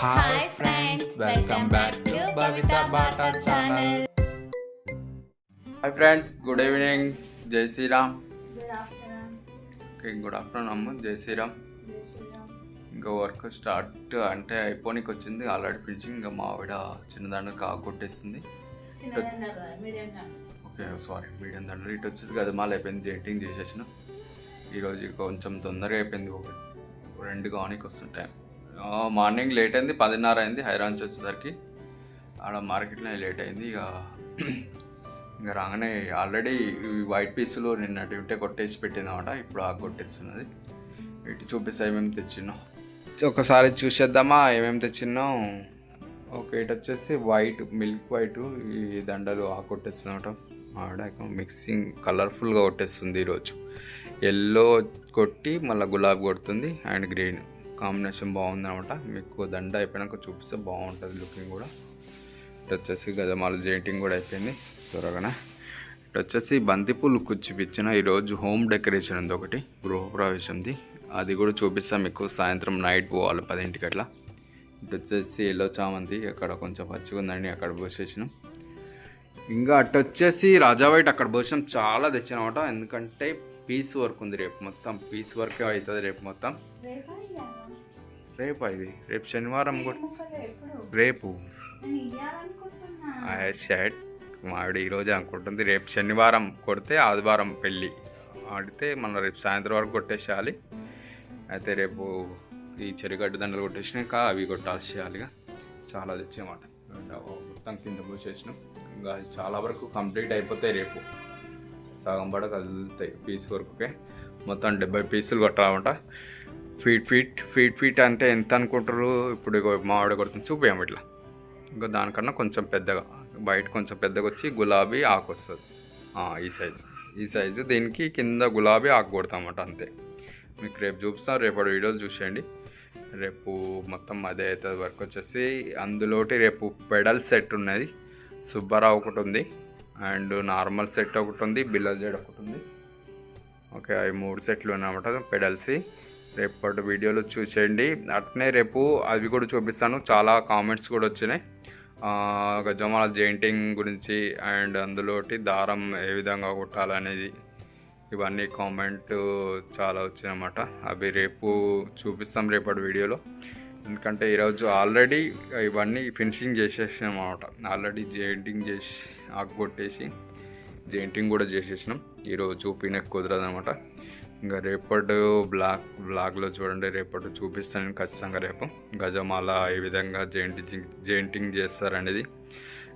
Hi friends, welcome back to Bhavita Bata channel. Hi friends, good evening. Jai Sri Ram. Good afternoon. Okay, good afternoon అమ్మ. జై శ్రీరామ్. ఇంకా work start అంటే అయిపోనికి వచ్చింది, already finishing. ఇంకా మా ఆవిడ చిన్నదాన్ని కొట్టేస్తుంది. ఓకే సారీ, మీడియం దండలు. ఇటు వచ్చేసి గదమాలు అయిపోయింది, జెంటింగ్ చేసేసిన. ఈరోజు కొంచెం తొందరగా అయిపోయింది, రెండు కానికి వస్తుంటాయి. మార్నింగ్ లేట్ అయింది, 10:30 అయింది హైదరాబాద్ వచ్చేసరికి. ఆడ మార్కెట్లో లేట్ అయింది. ఇంకా రాగానే ఆల్రెడీ వైట్ పీసులు నిన్నటి ఉంటే కొట్టేసి పెట్టిందన్నమాట. ఇప్పుడు కొట్టేస్తున్నది. ఇటు చూపిస్తా ఏమేమి తెచ్చినాం, ఒకసారి చూసేద్దామా ఏమేమి తెచ్చినాం. ఓకే, ఇటు వచ్చేసి వైట్, మిల్క్ వైట్ ఈ దండలు కొట్టేస్తున్నమాట. ఆవిడ మిక్సింగ్ కలర్ఫుల్గా కొట్టేస్తుంది. ఈరోజు ఎల్లో కొట్టి మళ్ళీ గులాబీ కొడుతుంది అండ్ గ్రీన్ కాంబినేషన్ బాగుంది అనమాట. మీకు దండ అయిపోయినాక చూపిస్తే బాగుంటుంది లుకింగ్ కూడా. ఇటు వచ్చేసి గజమాల జెయింటింగ్ కూడా అయిపోయింది త్వరగానే. ఇటు వచ్చేసి బంతిపూలు కూర్చిపించిన. ఈరోజు హోమ్ డెకరేషన్ ఉంది ఒకటి, గృహప్రవేశంది. అది కూడా చూపిస్తాను మీకు. సాయంత్రం నైట్ పోవాలి 10ంటికి అట్లా. ఇటు వచ్చేసి ఎల్లో చామంతి, అక్కడ కొంచెం పచ్చిగా ఉందండి, అక్కడ పోసేసినాం. ఇంకా అటు వచ్చేసి రాజా వైట్ అక్కడ పోసినాం. చాలా తెచ్చినమాట, ఎందుకంటే పీస్ వర్క్ ఉంది. రేపు మొత్తం పీస్ వర్క్ అవుతుంది. రేపు మొత్తం రేపు ఇది రేపు శనివారం కూడా రేపు షర్ట్ మావిడ ఈరోజు అనుకుంటుంది. రేపు శనివారం కొడితే ఆదివారం పెళ్ళి ఆడితే మనం రేపు సాయంత్రం వరకు కొట్టేసేయాలి. అయితే రేపు ఈ చెరుగడ్డ దండలు కొట్టేసినాక అవి కొట్టాల్సేయాలిగా. చాలా తెచ్చామాట, మొత్తం కింద పోసేసినాం. ఇంకా చాలా వరకు కంప్లీట్ అయిపోతాయి. రేపు సగం పడ కదులుతాయి పీస్ వరకుకే. మొత్తం 70 పీసులు కొట్టాలన్నమాట. ఫీట్ అంటే ఎంత అనుకుంటారు? ఇప్పుడు మామిడి కొడుతుంది, చూపించాము ఇట్లా. ఇంకా దానికన్నా కొంచెం పెద్దగా, బయట కొంచెం పెద్దగా వచ్చి గులాబీ ఆకు వస్తుంది. ఈ సైజు దీనికి కింద గులాబీ ఆకు కొడతామన్నమాట. అంతే. మీకు రేపు చూపిస్తాం, రేపటి వీడియోలు చూసేయండి. రేపు మొత్తం అదే అవుతుంది వర్క్. వచ్చేసి అందులోటి రేపు పెడల్ సెట్ ఉన్నది. సుబ్బారావు ఒకటి ఉంది అండ్ నార్మల్ సెట్ ఒకటి ఉంది, బిల్లల జడ ఒకటి ఉంది. ఓకే, అవి 3 సెట్లు ఉన్నాయన్నమాట పెడల్సి. రేపటి వీడియోలో చూసేయండి. అట్నే రేపు అవి కూడా చూపిస్తాను. చాలా కామెంట్స్ కూడా వచ్చినాయి గజమాల జెయింటింగ్ గురించి అండ్ అందులోటి దారం ఏ విధంగా కొట్టాలనేది. ఇవన్నీ కామెంట్ చాలా వచ్చాయన్నమాట. అవి రేపు చూపిస్తాం రేపటి వీడియోలో. ఎందుకంటే ఈరోజు ఆల్రెడీ ఇవన్నీ ఫినిషింగ్ చేసేసినాం అన్నమాట. ఆల్రెడీ జెయింటింగ్ చేసి కొట్టేసి జెయింటింగ్ కూడా చేసేసినాం. ఈరోజు చూపినకు కుదరదు అనమాట. ఇంకా రేపటి బ్లాగ్లో చూడండి, రేపటి చూపిస్తాను ఖచ్చితంగా. రేపు గజమాల ఏ విధంగా జెయింటింగ్ చేస్తారనేది,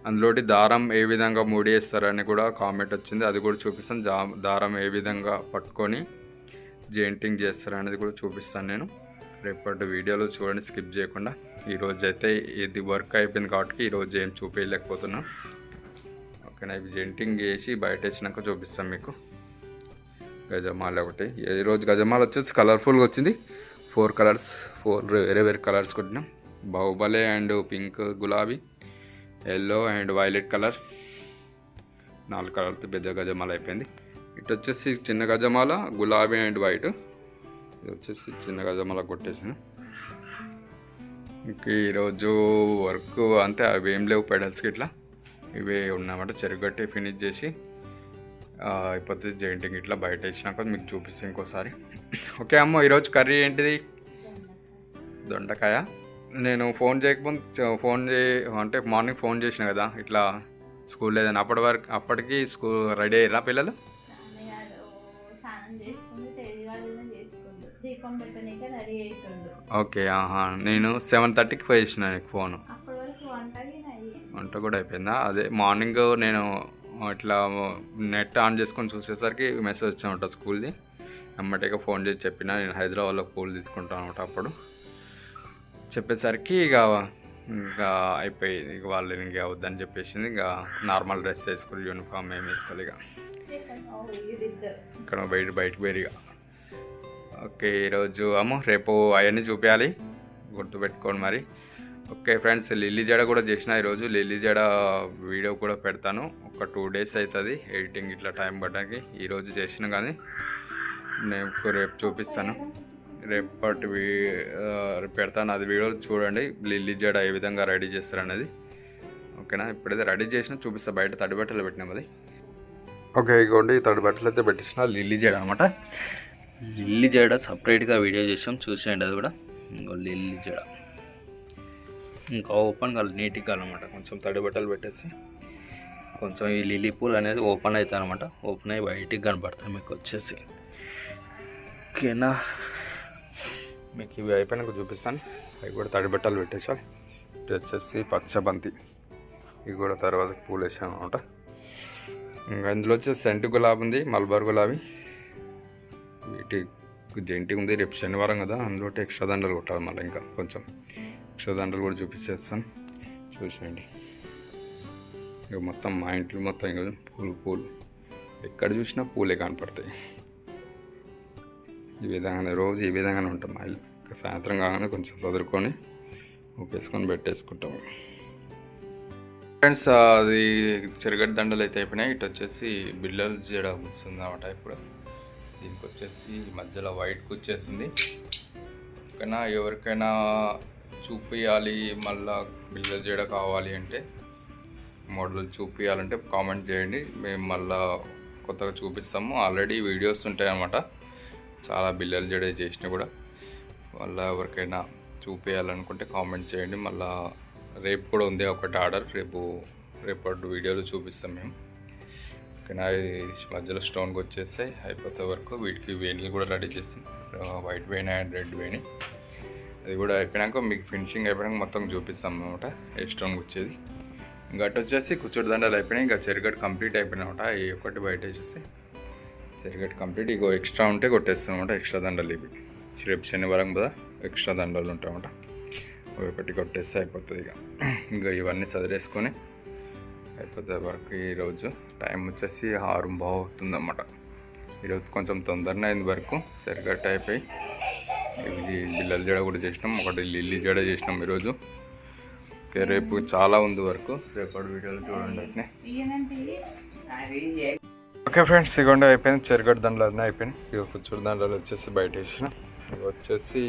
అందులోటి దారం ఏ విధంగా ముడేస్తారని కూడా కామెంట్ వచ్చింది. అది కూడా చూపిస్తాను. దారం ఏ విధంగా పట్టుకొని జెయింటింగ్ చేస్తారనేది కూడా చూపిస్తాను నేను రేపటి వీడియోలో. చూడండి స్కిప్ చేయకుండా. ఈరోజు అయితే ఇది వర్క్ అయిపోయింది కాబట్టి ఈరోజు ఏం చూపించలేకపోతున్నాం. ఓకేనా, ఇవి జెయింటింగ్ చేసి బయట వేసినాక చూపిస్తాం మీకు. గజమాల ఒకటి ఈరోజు గజమాల వచ్చేసి కలర్ఫుల్గా వచ్చింది. 4 కలర్స్, 4 వేరే కలర్స్ కొట్టినాం. బాహుబలి అండ్ పింక్, గులాబీ, ఎల్లో అండ్ వైలెట్ కలర్, 4 కలర్తో పెద్ద గజమాల అయిపోయింది. ఇటు వచ్చేసి చిన్న గజమాల, గులాబీ అండ్ వైట్. ఇది వచ్చేసి చిన్న గజమాల కొట్టేసాను. ఇంక ఈరోజు వర్క్ అంతే, అవి ఏం లేవు పెడల్స్కి. ఇట్లా ఇవే ఉన్నాయన్నమాట. చెరుగట్టి ఫినిష్ చేసి అయిపోతుంది. జెయింటింగ్ ఇట్లా బయట వేసినాక మీకు చూపిస్తాను ఇంకోసారి. ఓకే అమ్మ, ఈరోజు కర్రీ ఏంటిది? దొండకాయ. నేను ఫోన్ చేయకముందు అంటే మార్నింగ్ ఫోన్ చేసిన కదా, ఇట్లా స్కూల్ లేదని. అప్పటికి స్కూల్ రెడీ అయ్యారా పిల్లలు? ఓకే, నేను 7:30కి పోయి చేసిన నీకు ఫోను. వంట కూడా అయిపోయిందా? అదే మార్నింగ్ నేను ఇట్లా నెట్ ఆన్ చేసుకొని చూసేసరికి మెసేజ్ వచ్చానమాట స్కూల్ది. అమ్మటిగా ఫోన్ చేసి చెప్పిన, నేను హైదరాబాద్లో పూలు తీసుకుంటాను అనమాట. అప్పుడు చెప్పేసరికి ఇంకా అయిపోయింది. ఇక వాళ్ళు ఇంకా వద్దని చెప్పేసింది. ఇంకా నార్మల్ డ్రెస్ వేసుకోవాలి, యూనిఫామ్ ఏం వేసుకోవాలి. ఇక్కడ బయటకు పోయిగా. ఓకే, ఈరోజు అమ్మ రేపు అవన్నీ చూపించాలి, గుర్తుపెట్టుకోండి మరి. ఓకే ఫ్రెండ్స్, లిల్లీ జడ కూడా చేసిన. ఈరోజు లిల్లీ జడ వీడియో కూడా పెడతాను. ఒక 2 డేస్ అవుతుంది ఎడిటింగ్ ఇట్లా టైం పడడానికి. ఈరోజు చేసిన కానీ నేను రేపు చూపిస్తాను. రేపటి పెడతాను, అది వీడియో చూడండి. లిల్లీ జడ ఏ విధంగా రెడీ చేస్తారు అనేది. ఓకేనా, ఇప్పుడైతే రెడీ చేసిన చూపిస్తా. బయట తడి బట్టలు పెట్టినాం అది. ఓకే, ఇగోండి తడి బట్టలు అయితే పెట్టించిన లిల్లీ జడ అనమాట. లిల్లీ జడ సపరేట్గా వీడియో చేసాం, చూసేయండి అది కూడా. ఇంకో లిల్లీ జడ ఇంకా ఓపెన్ కాదు, నీట్గా అనమాట. కొంచెం తడి బట్టలు పెట్టేసి కొంచెం ఈ లిల్లీ పూలు అనేది ఓపెన్ అవుతాయి అనమాట. ఓపెన్ అయ్యి బయటికి కనపడతాయి మీకు వచ్చేసి. ఓకేనా, మీకు ఇవి అయిపోయినాక చూపిస్తాను. అవి కూడా తడి బట్టలు పెట్టేసాను. ఇది వచ్చేసి పచ్చబంతి, ఇవి కూడా తర్వాత పూలు వేసాను అనమాట. ఇంకా ఇందులో వచ్చేసి సెంటు గులాబీ ఉంది, మల్బార్ గులాబీ, వీటి జంటి ఉంది. రేపు శనివారం కదా, అందులో ఎక్స్ట్రా దండలు కొట్టాలి. మళ్ళీ ఇంకా కొంచెం ఎక్స్ట్రా దండలు కూడా చూపించేస్తాను, చూసేయండి. ఇక మొత్తం మా ఇంట్లో మొత్తం ఇంకా పూలు ఎక్కడ చూసినా పూలే కనపడతాయి. ఈ విధంగానే రోజు ఈ విధంగానే ఉంటాం మా ఇల్లు. ఇంకా సాయంత్రం కాగానే కొంచెం చదువుకొని ఊపేసుకొని పెట్టేసుకుంటాము. ఫ్రెండ్స్, అది చెరగడ్డ దండలు అయితే అయిపోయినాయి. ఇటు వచ్చేసి బిల్లలు జడ వస్తుంది అన్నమాట. ఇప్పుడు దీనికి వచ్చేసి మధ్యలో వైట్కి వచ్చేసింది. ఓకేనా, ఎవరికైనా చూపించాలి మళ్ళా బిల్లల జడ కావాలి అంటే, మోడల్ చూపించాలంటే కామెంట్ చేయండి, మేము మళ్ళీ కొత్తగా చూపిస్తాము. ఆల్రెడీ వీడియోస్ ఉంటాయి అన్నమాట, చాలా బిల్లల జడ చేసినా కూడా. మళ్ళీ ఎవరికైనా చూపించాలనుకుంటే కామెంట్ చేయండి. మళ్ళీ రేపు కూడా ఉంది ఒకటి ఆర్డర్, రేపటి వీడియోలో చూపిస్తాం మేము. ఓకేనా, మధ్యలో స్టోన్కి వచ్చేస్తే అయిపోతే వరకు వీటికి వేణీలు కూడా రెడీ చేస్తాం. వైట్ వేణి అండ్ రెడ్ వేణి, అది కూడా అయిపోయాక మీకు ఫినిషింగ్ అయిపోయాక మొత్తం చూపిస్తాం అనమాట, ఏ స్టోన్కి వచ్చేది. ఇంకా అటు వచ్చేసి కూర్చోటి దండలు అయిపోయినాయి. ఇంకా చెరగట్టు కంప్లీట్ అయిపోయినాయి అనమాట. ఈ ఒకటి బయట వేసేసి చెరగట్టు కంప్లీట్. ఇగో ఎక్స్ట్రా ఉంటే కొట్టేస్తాం అనమాట, ఎక్స్ట్రా దండలు ఇవి. రేపు శనివారం కదా ఎక్స్ట్రా దండలు ఉంటాయి అనమాట, ఒకటి కొట్టేస్తే అయిపోతుంది. ఇంకా ఇవన్నీ చదివేసుకొని అయిపోతుంది వరకు. ఈరోజు టైం వచ్చేసి 6:15 అవుతుందన్నమాట. ఈరోజు కొంచెం తొందరనే అయింది వరకు. చెరగట్టు అయిపోయి ఇది బిల్లల జడ కూడా చేసినాం, ఒకటి లిల్లీ జడ చేసినాం ఈరోజు. ఓకే, రేపు చాలా ఉంది వరకు, రేపటి వీడియోలో చూడండి అట్నే. ఓకే ఫ్రెండ్స్, ఇగోండి అయిపోయింది. చెరగట్టు దండలు అన్నీ అయిపోయినాయి. ఇక కూర్చోటి దండలు వచ్చేసి బయట వేసిన. ఇవి వచ్చేసి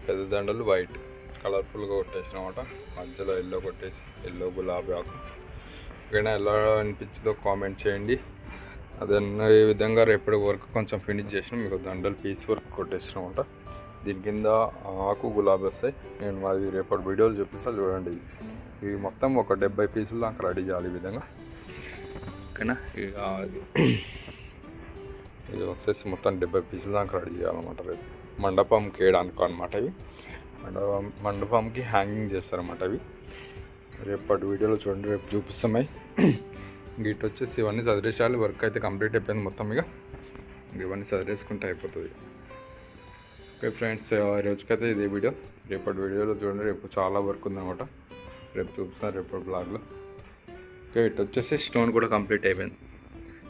పెద్ద దండలు వైట్ కలర్ఫుల్గా కొట్టేసిన అనమాట. మధ్యలో ఎల్లో కొట్టేసి, ఎల్లో గులాబీ ఆకు. ఓకేనా, ఎలా అనిపించిందో కామెంట్ చేయండి. అదే ఈ విధంగా రేపటి వరకు కొంచెం ఫినిష్ చేసినాం. మీకు దండలు పీస్ వరకు కొట్టేసిన అనమాట. దీని కింద ఆకు గులాబీ వస్తాయి. నేను అది రేపటి వీడియోలు చూపిస్తాను, చూడండి. ఇవి మొత్తం ఒక 70 పీసులు దాకా రెడీ చేయాలి ఈ విధంగా. ఓకేనా, ఇది వచ్చేసి మొత్తం 70 పీసులు దాకా రెడీ చేయాలన్నమాట. రేపు మండపంకి వేయడానికి అనమాట. ఇవి మండపంకి హ్యాంగింగ్ చేస్తారన్నమాట. ఇవి రేపటి వీడియోలో చూడండి, రేపు చూపిస్తామై. ఇటు వచ్చేసి ఇవన్నీ చదివేసేయాలి. వర్క్ అయితే కంప్లీట్ అయిపోయింది మొత్తం. ఇక ఇవన్నీ చదివేసుకుంటే అయిపోతుంది. ఓకే ఫ్రెండ్స్, రోజుకైతే ఇదే వీడియో. రేపటి వీడియోలో చూడండి, రేపు చాలా వర్క్ ఉందన్నమాట. రేపు చూపిస్తాను రేపటి బ్లాగ్లో. ఓకే, ఇటు వచ్చేసి స్టోన్ కూడా కంప్లీట్ అయిపోయింది.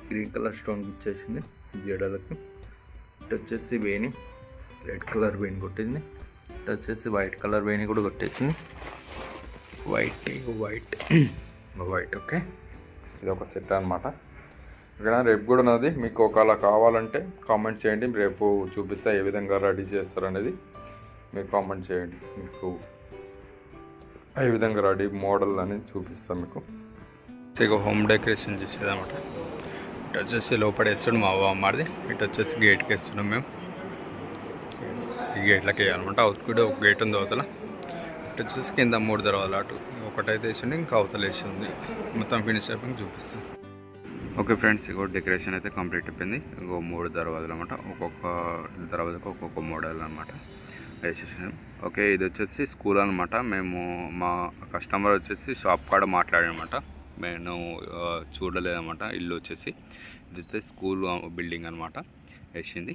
గ్రీన్ కలర్ స్టోన్ ఇచ్చేసింది జడలకు. ఇటు వచ్చేసి వేణి రెడ్ కలర్ వేణి కొట్టింది. ఇటు వచ్చేసి వైట్ కలర్ వేణి కూడా కొట్టేసింది. వైట్ ఓకే, ఇది ఒక సెట్ అనమాట. ఓకేనా, రేపు కూడా ఉన్నది. మీకు ఒకవేళ కావాలంటే కామెంట్ చేయండి, రేపు చూపిస్తా ఏ విధంగా రెడీ చేస్తారు అనేది. మీరు కామెంట్ చేయండి, మీకు ఏ విధంగా రెడీ మోడల్ అనేది చూపిస్తాను మీకు. ఇక హోమ్ డెకరేషన్ చేసేదన్నమాట. ఇటు వచ్చేసి లోపల వేస్తున్నాం మా అమ్మది. ఇటు వచ్చేసి గేట్కి వేస్తున్నాం మేము. ఈ గేట్లకి వేయాలన్నమాట. అవుట్కి ఒక గేట్ ఉంది అవతల. ఇటు వచ్చేసి కింద 3 దర్వాజాలు, అటు ఒకటైతే వేసిండి, ఇంకా అవతల వేసింది. మొత్తం ఫినిష్ అయిపోయి చూపిస్తాం. ఓకే ఫ్రెండ్స్, ఇగో డెకరేషన్ అయితే కంప్లీట్ అయిపోయింది. ఇంకో 3 దర్వాజాలు అనమాట. ఒక్కొక్క దర్వాజాకు ఒక్కొక్క మోడల్ అనమాట వేసేసాను. ఓకే, ఇది వచ్చేసి స్కూల్ అనమాట. మేము మా కస్టమర్ వచ్చేసి షాప్ కాడ మాట్లాడానమాట. నేను చూడలేదన్నమాట. ఇల్లు వచ్చేసి ఇదైతే స్కూల్ బిల్డింగ్ అనమాట వేసింది.